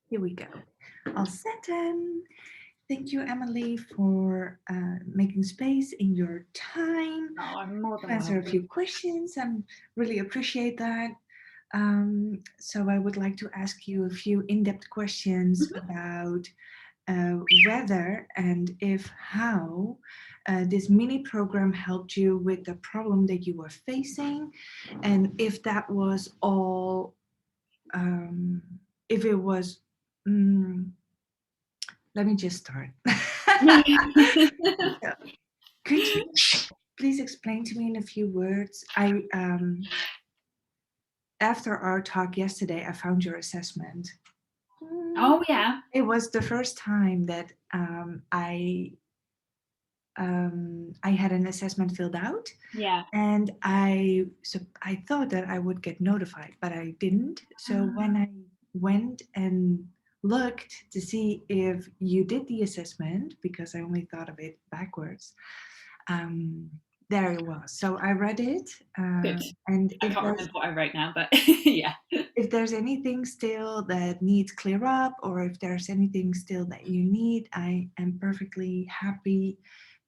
Here we go. All set. Thank you, Emily, for making space in your time Oh, I'm more to than answer a welcome. few questions. I really appreciate that. So I would like to ask you a few in-depth questions Mhm. about whether and if how this mini program helped you with the problem that you were facing, and if that was all, if it was. mm, Let me just start. So, could you please explain to me in a few words? After our talk yesterday, I found your assessment. Mm, Oh yeah, It was the first time that I had an assessment filled out, yeah. and I thought that I would get notified, but I didn't. So when Ah, I went and looked to see if you did the assessment, because I only thought of it backwards, um, there it was. So I read it, good. and I can't remember what I wrote now, but yeah. if there's anything still that needs clear up, or if there's anything still that you need, I am perfectly happy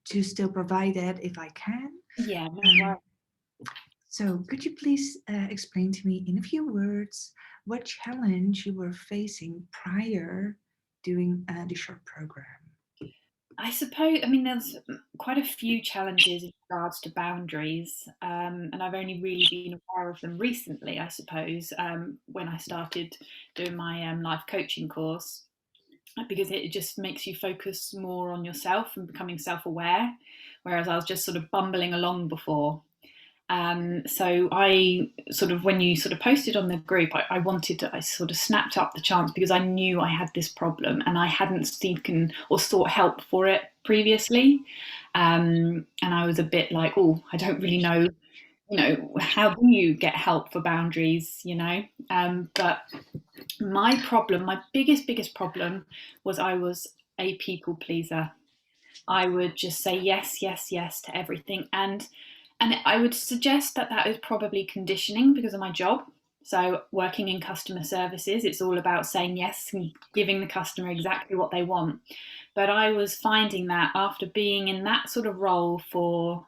to still provide that if I can. Yeah, no Um, worries. so could you please explain to me in a few words what challenge you were facing prior doing the short program? I suppose, I mean, there's quite a few challenges in regards to boundaries, and I've only really been aware of them recently, I suppose, when I started doing my life coaching course, because it just makes you focus more on yourself and becoming self aware, whereas I was just sort of bumbling along before. So I sort of, when you sort of posted on the group, I sort of snapped up the chance because I knew I had this problem and I hadn't seeken or sought help for it previously. And I was a bit like, oh, I don't really know, how do you get help for boundaries? But my problem, my biggest problem was I was a people pleaser. I would just say yes, yes, yes to everything, and I would suggest that that is probably conditioning because of my job. So working in customer services, it's all about saying yes and giving the customer exactly what they want. But I was finding that after being in that sort of role for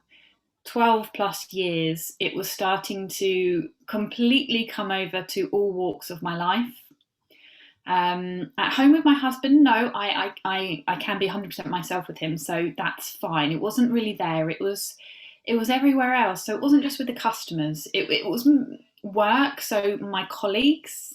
12 plus years, it was starting to completely come over to all walks of my life. At home with my husband, no, I can be 100% myself with him, so that's fine. It wasn't really there. It was everywhere else. So it wasn't just with the customers. It was work. So my colleagues,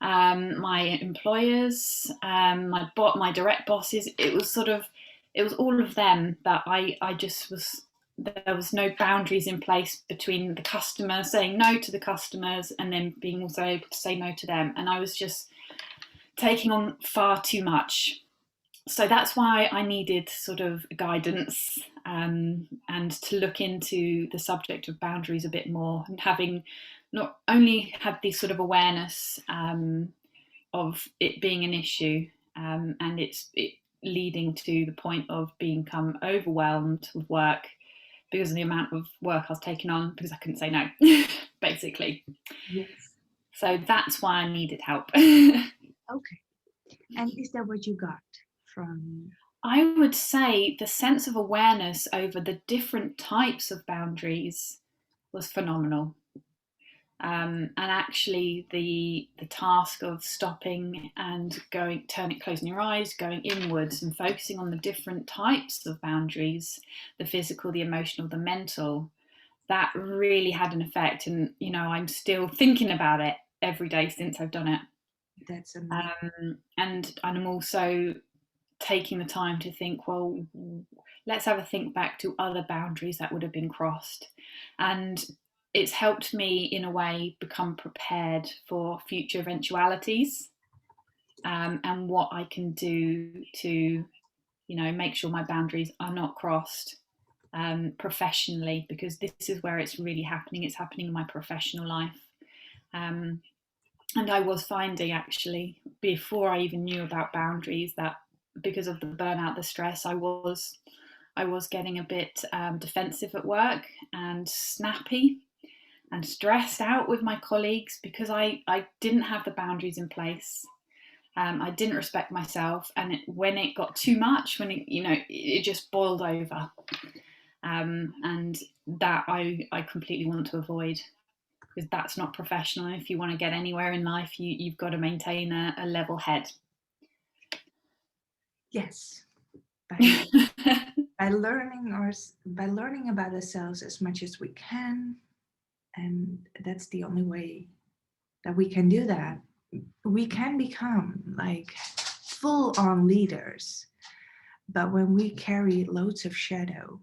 my employers, my direct bosses. It was all of them that I just was. There was no boundaries in place between the customer saying no to the customers and then being also able to say no to them. And I was just taking on far too much. So that's why I needed sort of guidance, and to look into the subject of boundaries a bit more, and having not only had this sort of awareness of it being an issue, and it leading to the point of become overwhelmed with work because of the amount of work I was taking on because I couldn't say no, basically. Yes. So that's why I needed help. Okay. And is that what you got from? I would say the sense of awareness over the different types of boundaries was phenomenal. And actually, the task of stopping and closing your eyes, going inwards, and focusing on the different types of boundaries, the physical, the emotional, the mental, that really had an effect. And I'm still thinking about it every day since I've done it. That's amazing. And I'm also taking the time to think, well, let's have a think back to other boundaries that would have been crossed. And it's helped me, in a way, become prepared for future eventualities, and what I can do to, make sure my boundaries are not crossed, professionally, because this is where it's really happening. It's happening in my professional life. Um, and I was finding, actually, before I even knew about boundaries, that because of the burnout, the stress, I was getting a bit defensive at work and snappy and stressed out with my colleagues because I didn't have the boundaries in place. I didn't respect myself, and when it got too much, when it just boiled over, and that I completely want to avoid, because that's not professional. If you want to get anywhere in life, you've got to maintain a level head. Yes. By learning about ourselves as much as we can, and that's the only way that we can do that. We can become like full-on leaders, but when we carry loads of shadow,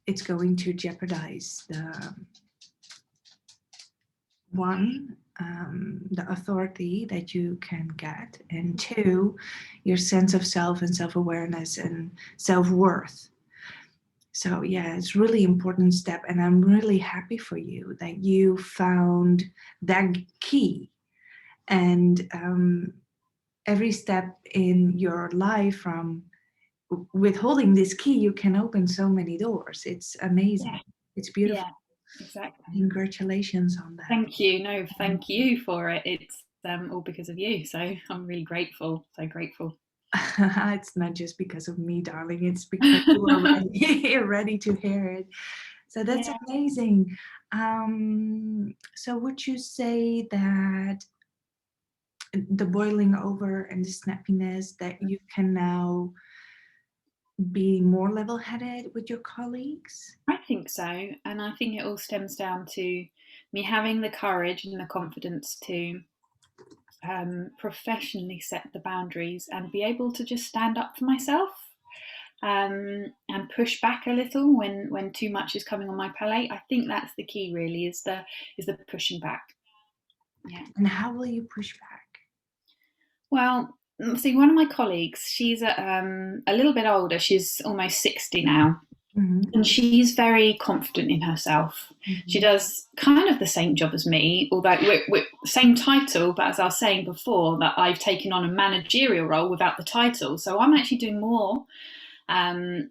it's going to jeopardize the authority that you can get, and two, your sense of self and self-awareness and self-worth. So yeah, it's really important step, and I'm really happy for you that you found that key. And every step in your life, from withholding this key, you can open so many doors. It's amazing. Yeah, It's beautiful. yeah, exactly. Congratulations on that. Thank you. No, thank you for it. It's all because of you. So I'm really grateful. So grateful. It's not just because of me, darling. It's because you are ready, ready to hear it. So that's Yeah. amazing. So would you say that the boiling over and the snappiness, that you can now be more level-headed with your colleagues? I think so. And I think it all stems down to me having the courage and the confidence to professionally set the boundaries and be able to just stand up for myself, and push back a little when too much is coming on my plate. I think that's the key, really, is the pushing back. Yeah. And how will you push back? Well, see, one of my colleagues, she's a little bit older. She's almost 60 now. Mhm, And she's very confident in herself. She mhm. does kind of the same job as me, although we're same title, but as I was saying before, that I've taken on a managerial role without the title. So I'm actually doing more. And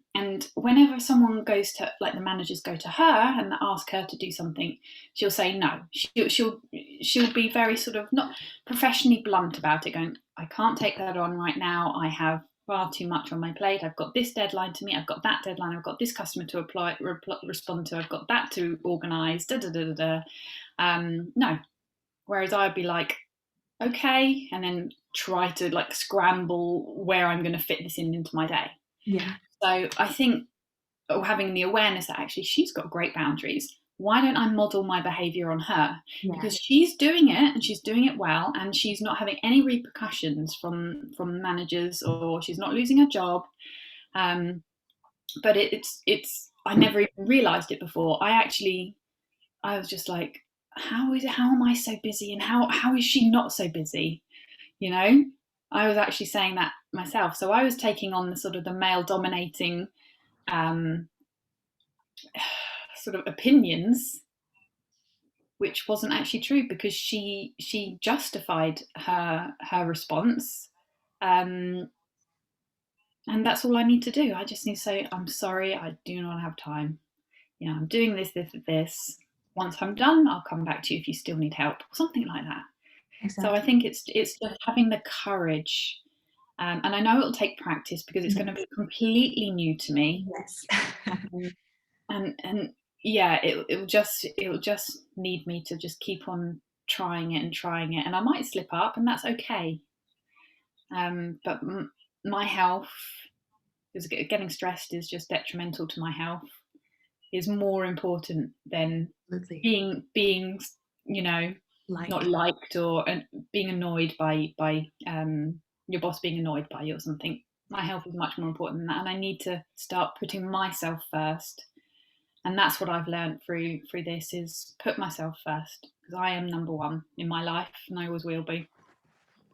whenever someone goes to, like, the managers go to her and ask her to do something, she'll say no. She'll be very sort of not professionally blunt about it, going, I can't take that on right now. I have far too much on my plate. I've got this deadline to meet. I've got that deadline. I've got this customer to respond to. I've got that to organise. Da da da da da. No. Whereas I'd be like, okay, and then try to like scramble where I'm going to fit this into my day. Yeah, So I think, having the awareness that actually she's got great boundaries. Why don't I model my behavior on her? yeah. Because she's doing it and she's doing it well, and she's not having any repercussions from managers, or she's not losing her job. But it's I never even realised it before. I was just like, how am I so busy, and how is she not so busy? You know, I was actually saying that myself. So I was taking on the sort of the male dominating um, sort of opinions, which wasn't actually true, because she justified her response, um, and that's all I need to do. I just need to say, I'm sorry, I do not have time. I'm doing this. Once I'm done, I'll come back to you if you still need help, or something like that. So I Exactly. think it's just having the courage. And I know it'll take practice, because it's going to Yes. be completely new to me. Yes. And yeah, it'll just need me to just keep on trying it and trying it, and I might slip up, and that's okay. But my health, is getting stressed is just detrimental to my health, is more important than Absolutely. being you know not Like, liked, or being annoyed by your boss being annoyed by you or something. My health is much more important than that, and I need to start putting myself first. And that's what I've learned through this, is put myself first, because I am number one in my life, and I always will be.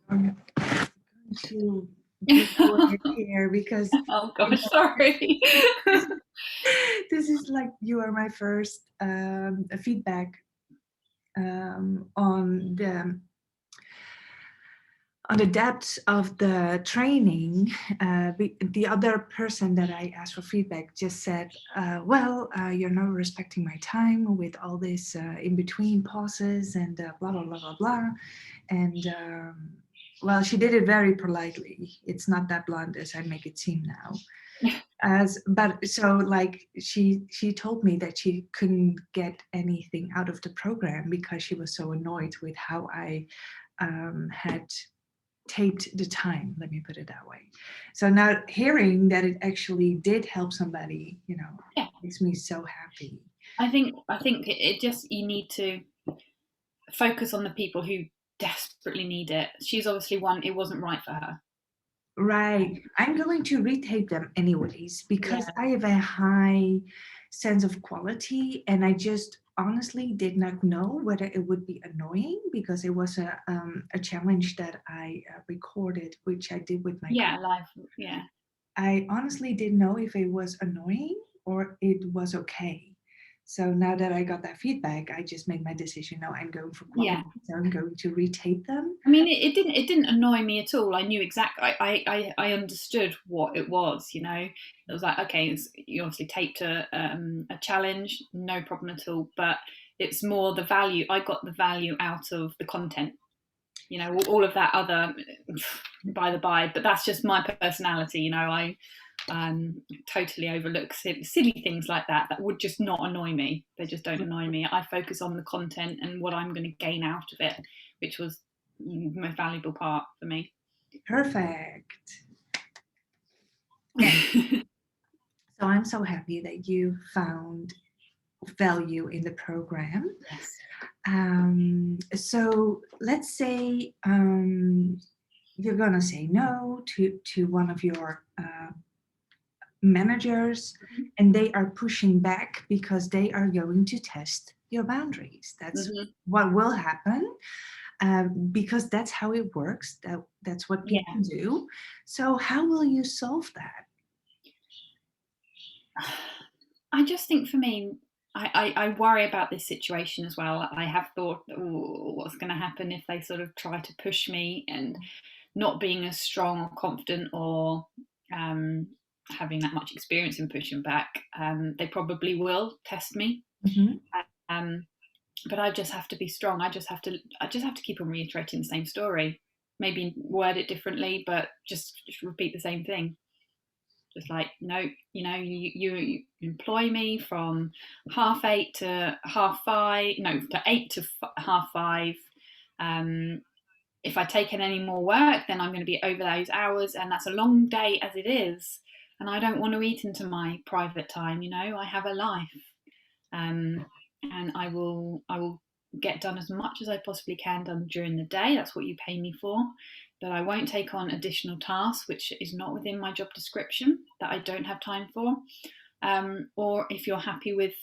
I'm going to give you a here because Oh you gosh, know, sorry. this, this is like you are my first feedback on On the depths of the training, the other person that I asked for feedback just said, well, you're not respecting my time with all this in between pauses and blah, blah, blah, blah, blah. And well, she did it very politely. It's not that blunt as I make it seem now. As but so like she told me that she couldn't get anything out of the program because she was so annoyed with how I had taped the time, let me put it that way. So now hearing that it actually did help somebody, Yeah, makes me so happy. I think it just, you need to focus on the people who desperately need it. She's obviously one, it wasn't right for her. Right. I'm going to retape them anyways because Yeah, I have a high sense of quality and I just honestly did not know whether it would be annoying because it was a challenge that I recorded, which I did with my yeah, life, yeah, I honestly didn't know if it was annoying or it was okay. So now that I got that feedback, I just made my decision. No, I'm going for quality. yeah. So I'm going to retape them. I mean, it didn't annoy me at all. I knew exactly. I understood what it was. It was like, okay, you obviously taped a challenge, no problem at all. But it's more the value. I got the value out of the content. All of that other by the by. But that's just my personality. I totally overlook silly things like that would just not annoy me. They just don't annoy me. I focus on the content and what I'm going to gain out of it, which was the most valuable part for me. Perfect. Yeah. So I'm so happy that you found value in the program. Yes. So let's say you're gonna say no to one of your managers and they are pushing back because they are going to test your boundaries. That's Mm-hmm. what will happen because that's how it works. That's what Yeah. people do. So how will you solve that? I just think for me, I worry about this situation as well. I have thought, oh, what's going to happen if they sort of try to push me, and not being as strong or confident or um, having that much experience in pushing back, they probably will test me. Mhm. Um, but I just have to be strong. I just have to keep on reiterating the same story, maybe word it differently, but just repeat the same thing. Just like, no, you employ me from 8:30 to 5:30, no, to 8 to 5:30. If I take in any more work, then I'm going to be over those hours, and that's a long day as it is. And I don't want to eat into my private time. I have a life, um, and I will get done as much as I possibly can done during the day. That's what you pay me for. But I won't take on additional tasks which is not within my job description that I don't have time for. Or if you're happy with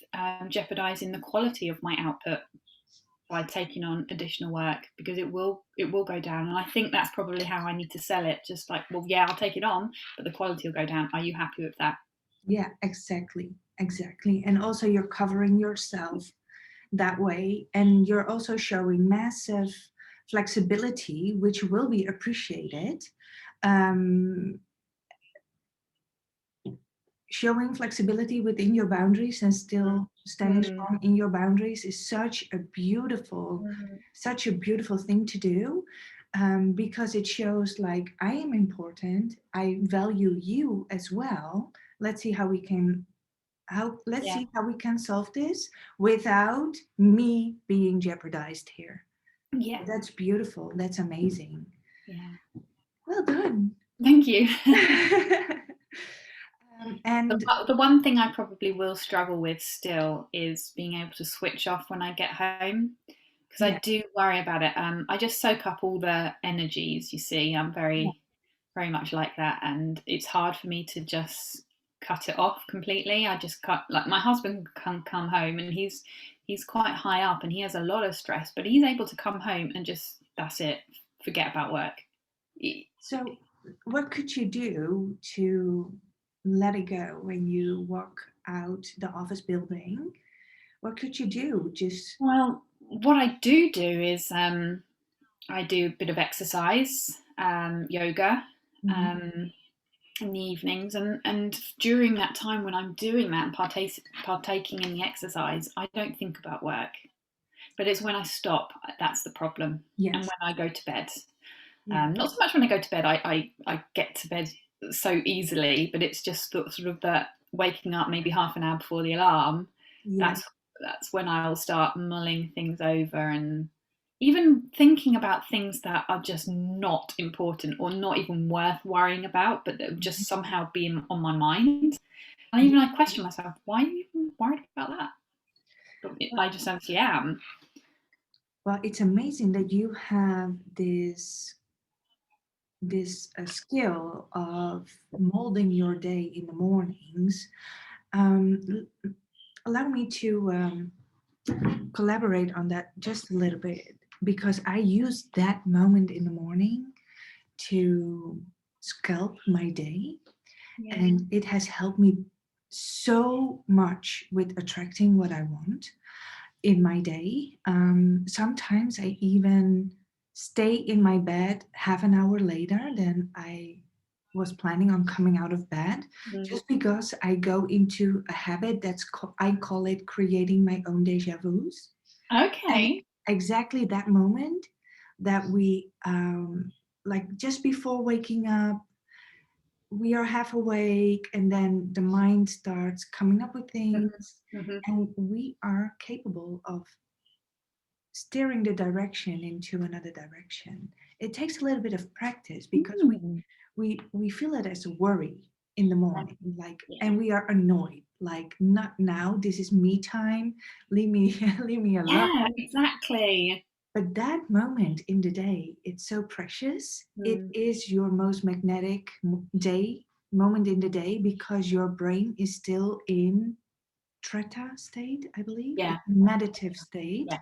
jeopardizing the quality of my output by taking on additional work, because it will go down. And I think that's probably how I need to sell it. Just like, well, yeah, I'll take it on, but the quality will go down. Are you happy with that? Yeah, exactly. And also you're covering yourself that way and you're also showing massive flexibility which will be appreciated. um, Showing flexibility within your boundaries and still standing Mm. strong in your boundaries is Mm. such a beautiful thing to do, because it shows like I am important, I value you as well. Let's see how we can let's Yeah, see how we can solve this without me being jeopardized here. yeah, That's beautiful. That's amazing. yeah. Well done. Thank you. The, And the one thing I probably will struggle with still is being able to switch off when I get home, because I yeah, do worry about it. I just soak up all the energies. You see, I'm yeah, very, very much like that, and it's hard for me to just cut it off completely. I just cut. Like, my husband can come home, and he's quite high up, and he has a lot of stress, but he's able to come home and just, that's it, forget about work. so what could you do to let it go when you walk out the office building? What could you do? Just Well, what I do is I do a bit of exercise, yoga, Hmm. um, in the evenings, and during that time when I'm doing that and partaking in the exercise, I don't think about work. But it's when I stop that's the problem, and Yes. when I go to bed. Yeah. Not so much when I go to bed. I get to bed so easily, but it's just sort of that waking up maybe half an hour before the alarm. Yeah. That's that's when I'll start mulling things over and even thinking about things that are just not important or not even worth worrying about, but that Mhm. just somehow be on my mind. And Yeah. even I question myself, why are you even worried about that? But I just actually am. Well, it's amazing that you have this skill of molding your day in the mornings. Allow me to collaborate on that just a little bit because I use that moment in the morning to sculpt my day, Yeah. and it has helped me so much with attracting what I want in my day. Sometimes I even stay in my bed half an hour later than I was planning on coming out of bed, Mm. just because I go into a habit I call it creating my own deja vus. And Okay. exactly that moment that like just before waking up, we are half awake, and then the mind starts coming up with Mhm. things, Mhm. and we are capable of steering the direction into another direction. It takes a little bit of practice because Mm. we feel it as a worry in the Yeah. morning, like, Yeah. and we are annoyed, like, not now, this is me time, leave me leave me alone. Yeah, exactly. But that moment in the day, it's so precious. It Mm. is your most magnetic day moment in the day because your brain is still in theta state, I believe, Yeah. it's meditative state. Yeah.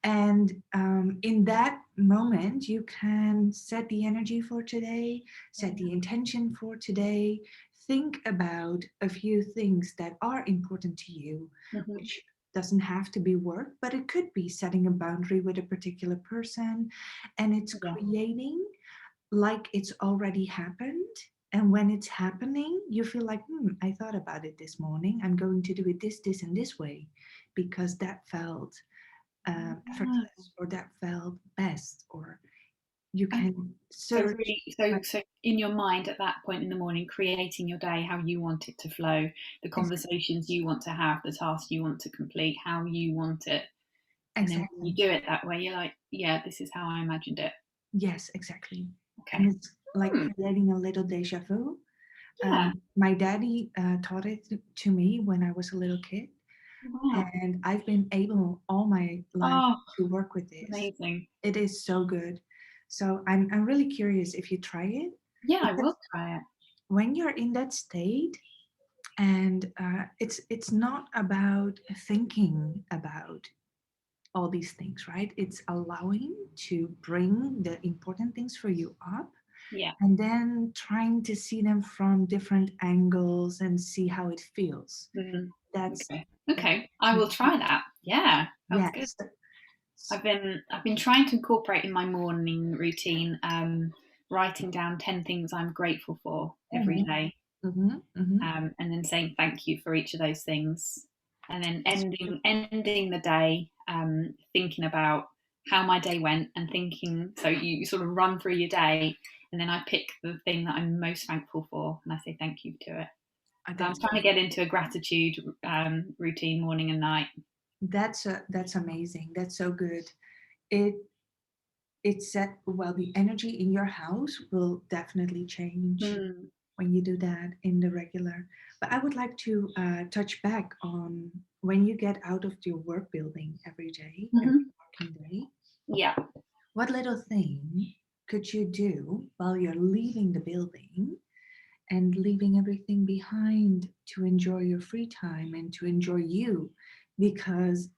And in that moment, you can set the energy for today, set the intention for today, think about a few things that are important to you, Mhm. which doesn't have to be work, but it could be setting a boundary with a particular person. And it's Yeah. creating like it's already happened. And when it's happening, you feel like, I thought about it this morning. I'm going to do it this, and this way because that felt Ah. effortless, or that felt best, or you And can so search. really, so in your mind at that point in the morning, creating your day how you want it to flow, the Exactly. conversations you want to have, the tasks you want to complete, how you want it. And then when you Exactly. do it that way, you're like, yeah, this is how I imagined it. Yes, exactly. And Okay. it's like Hmm. creating a little deja vu. Yeah. My daddy taught it to me when I was a little kid, Wow. and I've been able all my life Oh, to work with this. amazing. It is so good. So I'm really curious if you try it, Yeah, I because will try it. when you're in that state, and it's not about thinking about all these things, right? It's allowing to bring the important things for you up, Yeah. and then trying to see them from different angles and see how it feels. Mhm. That's Okay. that's Okay. I will try that. Yeah, sounds good. yes. I've been trying to incorporate in my morning routine, writing down 10 things I'm grateful for every Mhm, day, mhm, mhm. and then saying thank you for each of those things, and then That's ending the day, thinking about how my day went and thinking. So you sort of run through your day, and then I pick the thing that I'm most thankful for, and I say thank you to it. So I'm that's trying to get into a gratitude routine morning and night. that's amazing. That's so good. It it's set well. The energy in your house will definitely change Mm. when you do that in the regular. But I would like to touch back on when you get out of your work building every Hmm. working day. Yeah. What little thing could you do while you're leaving the building and leaving everything behind to enjoy your free time and to enjoy you? Because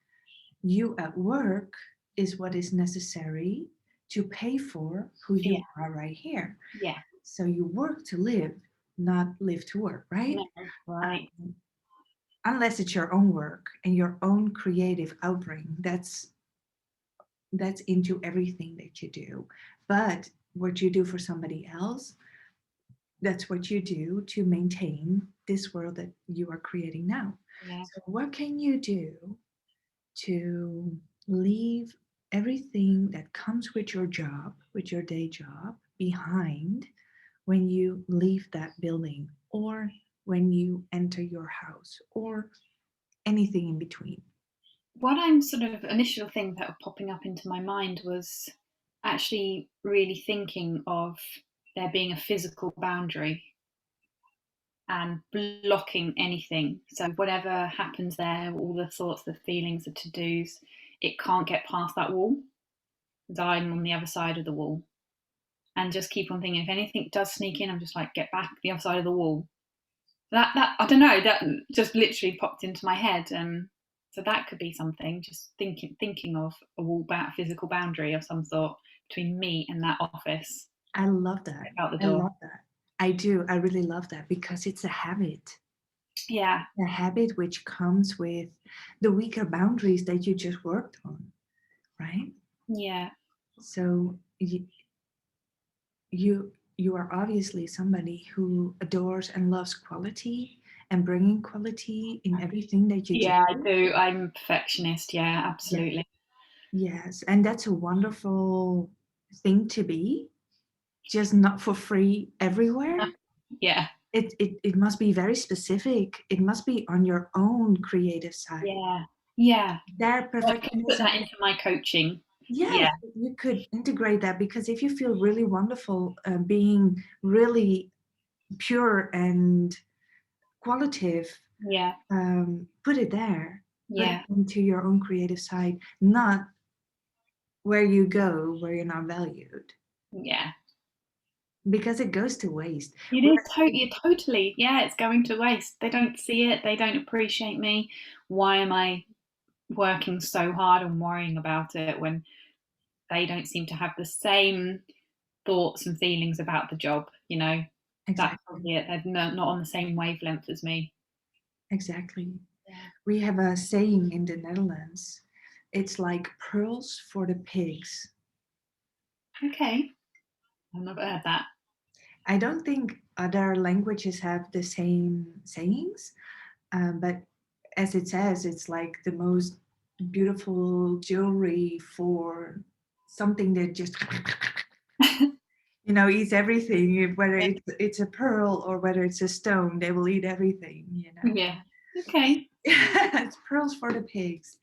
you at work is what is necessary to pay for who Yeah. you are right here. Yeah. So you work to live, not live to work, right? No. Right. Unless it's your own work and your own creative outbring. That's That's into everything that you do. But what you do for somebody else, that's what you do to maintain this world that you are creating now. Yeah. So, what can you do to leave everything that comes with your job, with your day job, behind when you leave that building or when you enter your house or anything in between? What I'm sort of initial thing that were popping up into my mind was actually really thinking of there being a physical boundary and blocking anything. So whatever happens there, all the thoughts, the feelings, the to-dos, it can't get past that wall. Because I'm on the other side of the wall. And just keep on thinking if anything does sneak in, I'm just like, get back the other side of the wall. That I don't know, that just literally popped into my head. So that could be something, just thinking of a physical boundary of some sort between me and that office. I love that. Out the I door. love that. I do. I really love that because it's a habit. Yeah. A habit which comes with the weaker boundaries that you just worked on, right? Yeah. So you are obviously somebody who adores and loves quality and bringing quality in everything that you do. Yeah, I do. I'm a perfectionist. Yeah, Yeah. absolutely. Yes, and that's a wonderful thing to be, just not for free everywhere. Yeah. It must be very specific. It must be on your own creative side. Yeah. Yeah. That So I can put perfectionism, that into my coaching. yes, Yeah. you could integrate that because if you feel really wonderful being really pure and qualitative, Yeah. put it there. Put it Yeah. into your own creative side, not where you go where you're not valued, Yeah. because it goes to waste. It We're is totally. Yeah, it's going to waste. They don't see it. They don't appreciate me. Why am I working so hard and worrying about it when they don't seem to have the same thoughts and feelings about the job? That's exactly, probably it. They're not on the same wavelength as me. exactly. Yeah. We have a saying in the Netherlands. It's like pearls for the pigs. Okay. I've never heard that. I don't think other languages have the same sayings, but as it says, it's like the most beautiful jewelry for something that just eats everything. Whether it's a pearl or whether it's a stone, they will eat everything. Yeah. Okay. It's pearls for the pigs.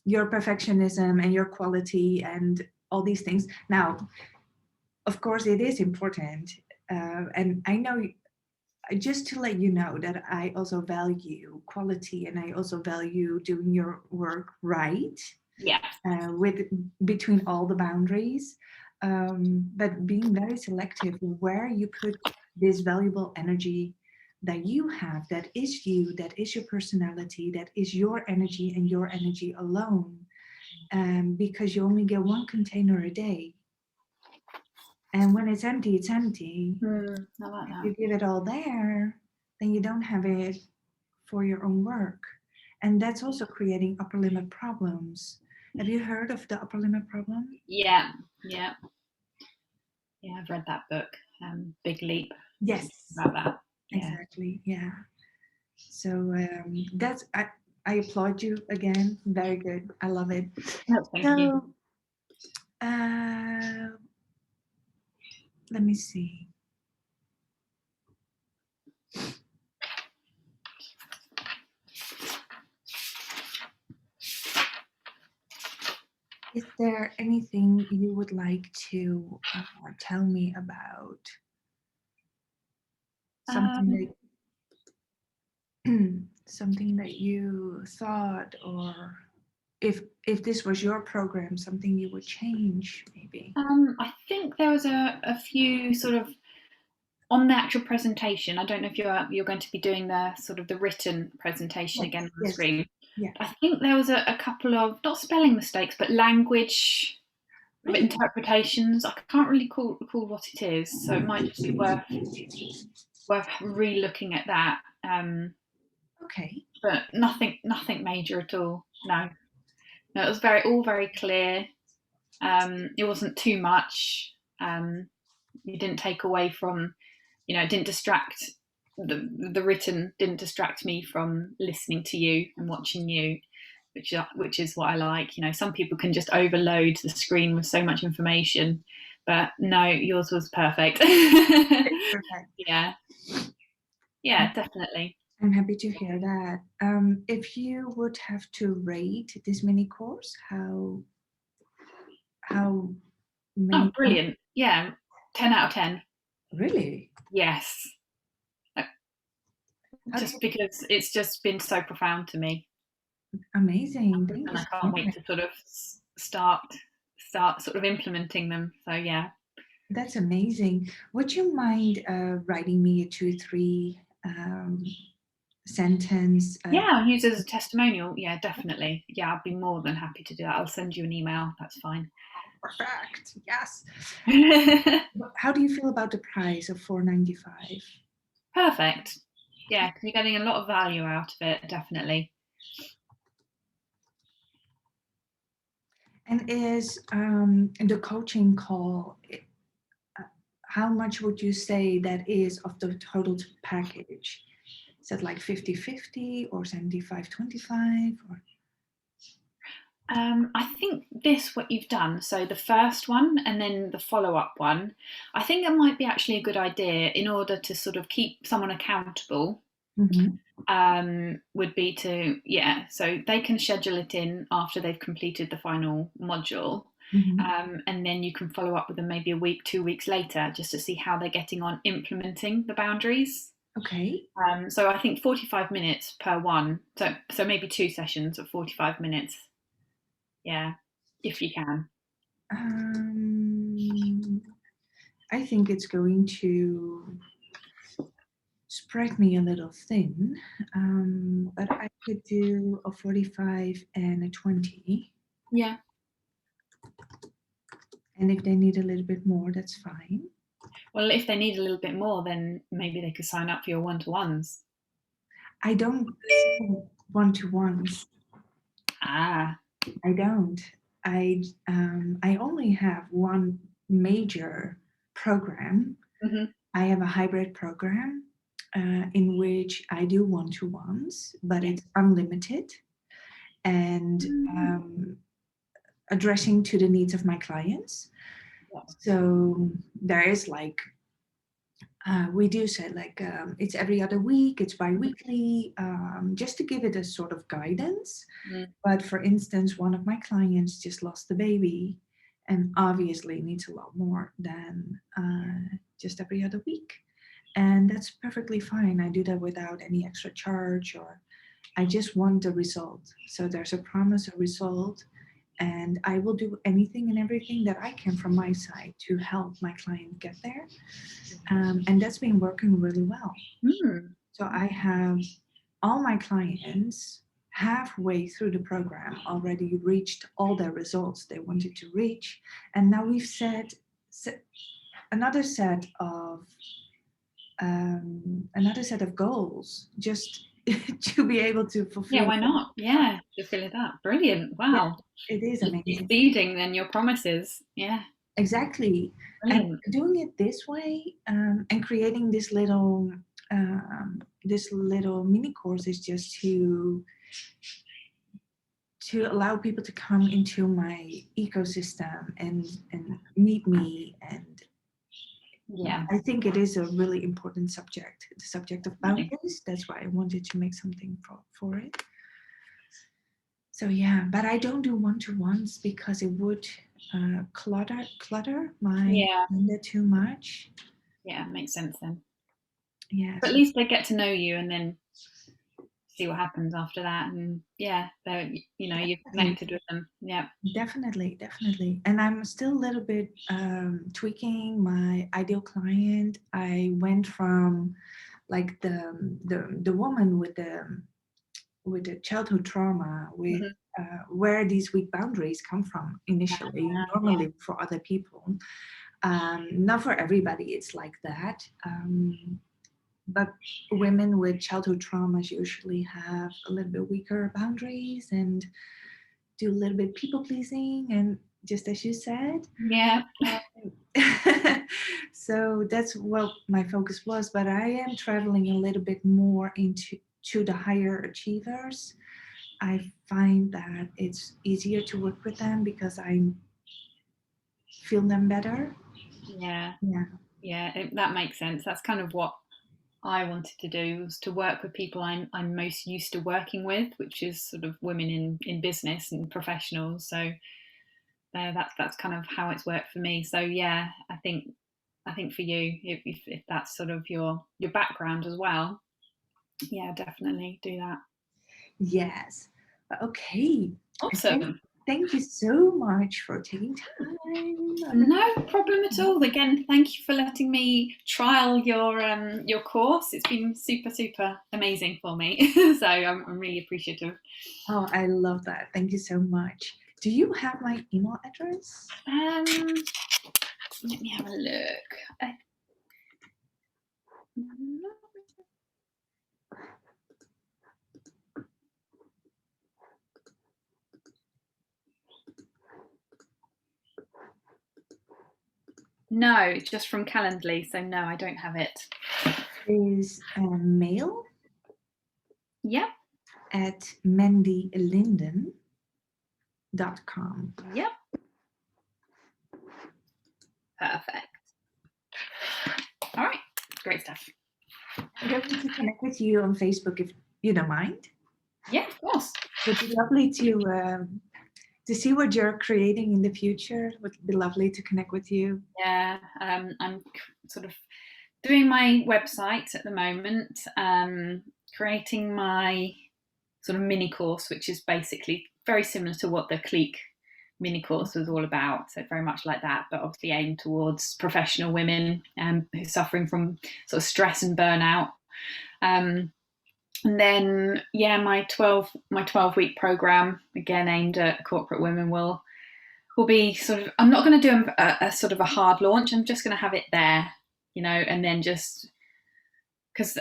Your perfectionism and your quality and all these things. Now, of course, it is important, and I know just to let you know that I also value quality and I also value doing your work right, Yeah. with between all the boundaries, but being very selective where you put this valuable energy that you have, that is you, that is your personality, that is your energy and your energy alone, because you only get one container a day. And when it's empty, it's empty. I like If that. you give it all there, then you don't have it for your own work. And that's also creating upper limit problems. Have you heard of the upper limit problem? Yeah. Yeah. Yeah. I've read that book, Big Leap. Yes, About that. Yeah. exactly. Yeah. So I applaud you again. Very good. I love it. No, thank you. So uh, let me see. Is there anything you would like to tell me about? Something Um, that something that you thought, or if this was your program, something you would change, maybe. I think there was a few sort of on the actual presentation. I don't know if you're going to be doing the sort of the written presentation Yes, again on the yes, screen. yeah. I think there was a couple of not spelling mistakes, but language Really? interpretations. I can't really recall what it is, so it might just be worth re-looking at that. Okay. But nothing major at all. No, no, it was all very clear. It wasn't too much. You didn't take away from, it didn't distract the written didn't distract me from listening to you and watching you, which is what I like. Some people can just overload the screen with so much information, but no, yours was perfect. Perfect. Yeah, yeah, definitely. I'm happy to hear that. If you would have to rate this mini course, how Oh, many points? brilliant. Yeah, 10 out of 10. Really? Yes. How do Just because it's just been so profound to me, amazing. Thank you and I so can't wait much. to sort of start sort of implementing them. So yeah. That's amazing. Would you mind writing me a 2, 3 sentence? Yeah, I'll use it as a testimonial. Yeah, definitely. Yeah, I'd be more than happy to do that. I'll send you an email. That's fine. Perfect. Yes. How do you feel about the price of 4.95? Perfect. Yeah, because you're getting a lot of value out of it, definitely. And is the coaching call, how much would you say that is of the total package? Is that like 50-50 or 75-25? Or I think what you've done, so the first one and then the follow up one, I think it might be actually a good idea in order to sort of keep someone accountable. Mhm, Would be to, yeah, so they can schedule it in after they've completed the final module. mhm. And then you can follow up with them maybe a week, 2 weeks later, just to see how they're getting on implementing the boundaries. Okay. So I think 45 minutes per one. So maybe 2 sessions of 45 minutes. Yeah, if you can. Um, I think it's going to spread me a little thin, but I could do a 45 and a 20. Yeah. And if they need a little bit more, that's fine. Well, if they need a little bit more, then maybe they could sign up for your one-to-ones. I don't one-to-ones. Ah. I don't. I only have one major program. Mm-hmm. I have a hybrid program in which I do one-to-ones, but Yeah. it's unlimited and Mm-hmm. addressing to the needs of my clients. Yeah. So there is like we do say like it's every other week, it's bi-weekly, just to give it a sort of guidance. Mm. But for instance, one of my clients just lost the baby and obviously needs a lot more than just every other week. And that's perfectly fine. I do that without any extra charge, or I just want the result. So there's a promise, a result, and I will do anything and everything that I can from my side to help my client get there. And that's been working really well. Mm. So I have all my clients halfway through the program already reached all their results they wanted to reach. And now we've set another another set of goals just to be able to Yeah, fulfill. why not? Yeah, to fill it up. Brilliant. Yeah, Wow. it is amazing. Exceeding then your promises. Yeah, Exactly. And brilliant. doing it this way and creating this little mini course is just to allow people to come into my ecosystem and meet me. And Yeah, I think it is a really important subject, the subject of definitely. boundaries. That's why I wanted to make something for it. So yeah, but I don't do one-to-ones because it would clutter my Yeah, agenda too much. yeah, makes sense then. But at Yes, least they get to know you and then see what happens after that. And yeah, they're, you've definitely, connected with them. Yeah. definitely. And I'm still a little bit tweaking my ideal client. I went from like the woman with the childhood trauma with Hmm. where these weak boundaries come from initially, Yeah. normally for other people. Not for everybody, it's like that. But women with childhood traumas usually have a little bit weaker boundaries and do a little bit people pleasing. And just as you said. Yeah. So that's what my focus was, but I am traveling a little bit more into the higher achievers. I find that it's easier to work with them because I feel them better. Yeah. Yeah. Yeah. That makes sense. That's kind of what I wanted to do, was to work with people I'm most used to working with, which is sort of women in business and professionals. So that's kind of how it's worked for me. So yeah, I think for you, if that's sort of your background as well, yeah, definitely do that. Yes. Okay. Thank, Awesome. thank you so much for taking time out of No problem at all. Again, thank you for letting me trial your course. It's been super amazing for me. So I'm really appreciative. Oh, I love that. Thank you so much. Do you have my email address? Let me have a look. No, just from Calendly. So no, I don't have it. Is mail Yep. at mendylinden.com. Yep. Perfect. All right. Great stuff. I'd love to connect with you on Facebook if you don't mind. Yeah, of course. It would be lovely to see what you're creating in the future. It would be lovely to connect with you. Yeah, I'm sort of doing my website at the moment, creating my sort of mini course, which is basically very similar to what the Clique mini course was all about. So very much like that, but obviously aimed towards professional women who are suffering from sort of stress and burnout. And then, yeah, my 12-week program, again aimed at corporate women, will be sort of. I'm not going to do a sort of a hard launch. I'm just going to have it there, and then just because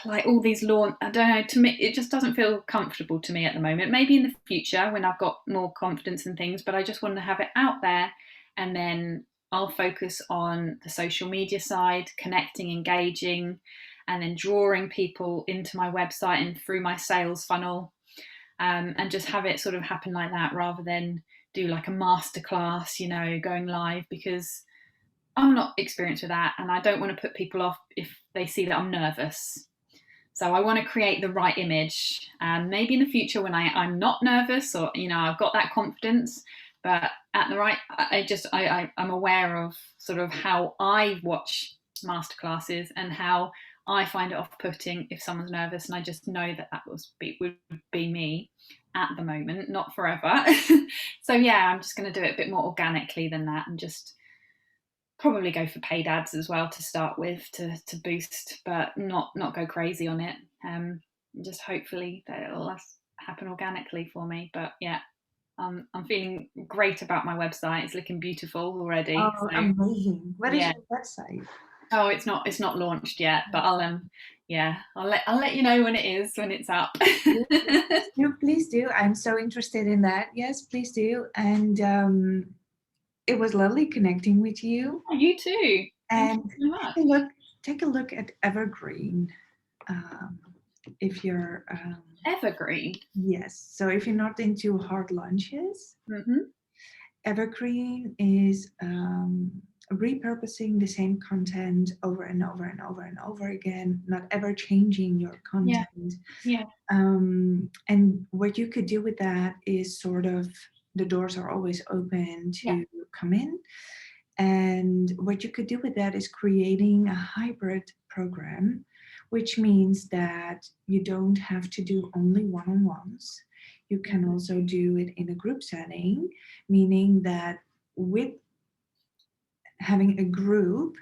like all these launch, I don't know. To me, it just doesn't feel comfortable to me at the moment. Maybe in the future when I've got more confidence and things, but I just want to have it out there, and then I'll focus on the social media side, connecting, engaging, and then drawing people into my website and through my sales funnel, and just have it sort of happen like that rather than do like a masterclass, going live, because I'm not experienced with that and I don't want to put people off if they see that I'm nervous. So I want to create the right image. Maybe in the future when I'm not nervous or, I've got that confidence, but at the right, I'm aware of sort of how I watch masterclasses and how I find it off-putting if someone's nervous, and I just know that would be me at the moment, not forever. So yeah, I'm just going to do it a bit more organically than that, and just probably go for paid ads as well to start with to boost, but not go crazy on it. Just hopefully that it'll happen organically for me. But yeah, I'm feeling great about my website. It's looking beautiful already. Oh, So amazing. What is yeah. your website? Oh, it's not launched yet, but I'll let you know when it's up. Please do. I'm so interested in that. Yes, please do. And it was lovely connecting with you. You too. Thank And you so much. take a look at Evergreen. If you're Evergreen. yes, so if you're not into hard lunches, Mm-hmm. Evergreen is repurposing the same content over and over and over and over again, not ever changing your Yeah. content. Yeah. And what you could do with that is sort of the doors are always open Yeah. to come in. And what you could do with that is creating a hybrid program, which means that you don't have to do only one on ones. You can also do it in a group setting, meaning that with having a group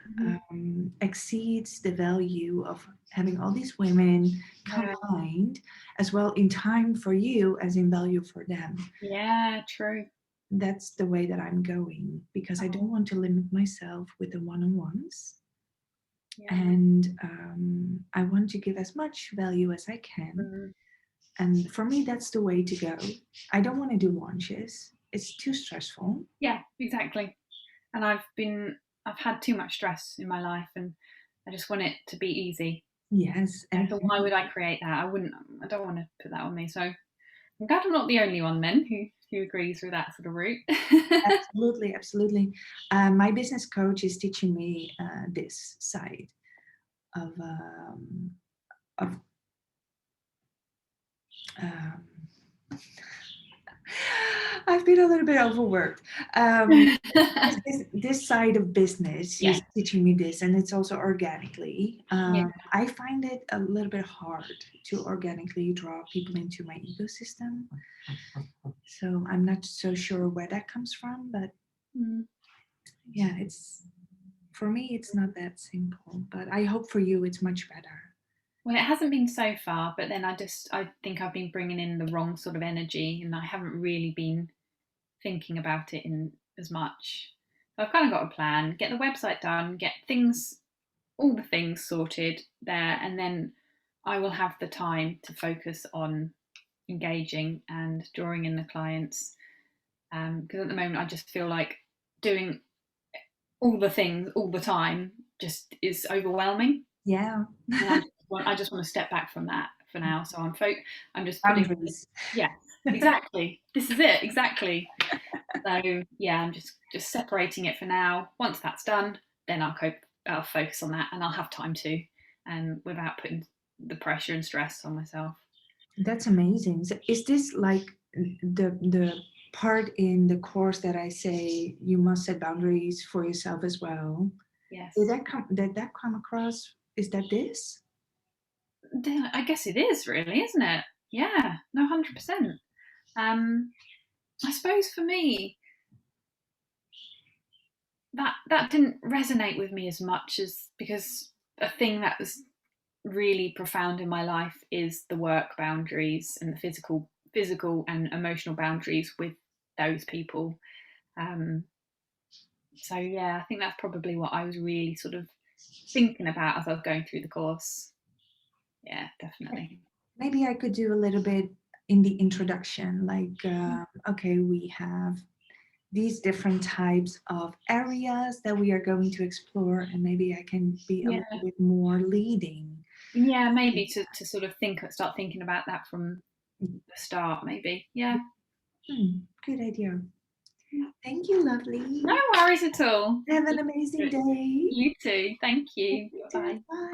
exceeds the value of having all these women combined as well in time for you as in value for them. Yeah, true. That's the way that I'm going because I don't want to limit myself with the one-on-ones. Yeah. And I want to give as much value as I can. Mm. And for me, that's the way to go. I don't want to do launches. it's too stressful. Yeah, exactly. And I've had too much stress in my life, and I just want it to be easy. Yes, and So why would I create that? I don't want to put that on me. So I'm glad I'm not the only one then who agrees with that sort of route. absolutely, absolutely. My business coach is teaching me this side of of um, I've been a little bit overworked. This side of business, Yeah, she's teaching me this, and it's also organically. yeah. I find it a little bit hard to organically draw people into my ecosystem. So I'm not so sure where that comes from, but Mm. yeah, it's for me, it's not that simple. But I hope for you, it's much better. Well, it hasn't been so far, but then I think I've been bringing in the wrong sort of energy, and I haven't really been thinking about it in as much. So I've kind of got a plan: get the website done, get things, all the things sorted there, and then I will have the time to focus on engaging and drawing in the clients. Because at the moment, I just feel like doing all the things all the time just is overwhelming, Yeah, and I just want to step back from that for now. So I'm just putting, boundaries. yeah, exactly. This is it, exactly. So yeah, I'm just separating it for now. Once that's done, then I'll focus on that, and I'll have time to, without putting the pressure and stress on myself. That's amazing. So is this like the part in the course that I say you must set boundaries for yourself as well? Yes, Did that come across? Is that this? I guess it is really, isn't it? Yeah, no, 100%. Um, I suppose for me, that didn't resonate with me as much as because a thing that was really profound in my life is the work boundaries and the physical and emotional boundaries with those people. Um, so yeah, I think that's probably what I was really sort of thinking about as I was going through the course. Yeah, definitely. Maybe I could do a little bit in the introduction, like, okay, we have these different types of areas that we are going to explore, and maybe I can be a Yeah, little bit more leading. yeah, maybe to sort of start thinking about that from the start. Maybe. Yeah. Good idea. Thank you, lovely. No worries at all. Have an amazing day. You too. Thank you. You too. Bye. Bye.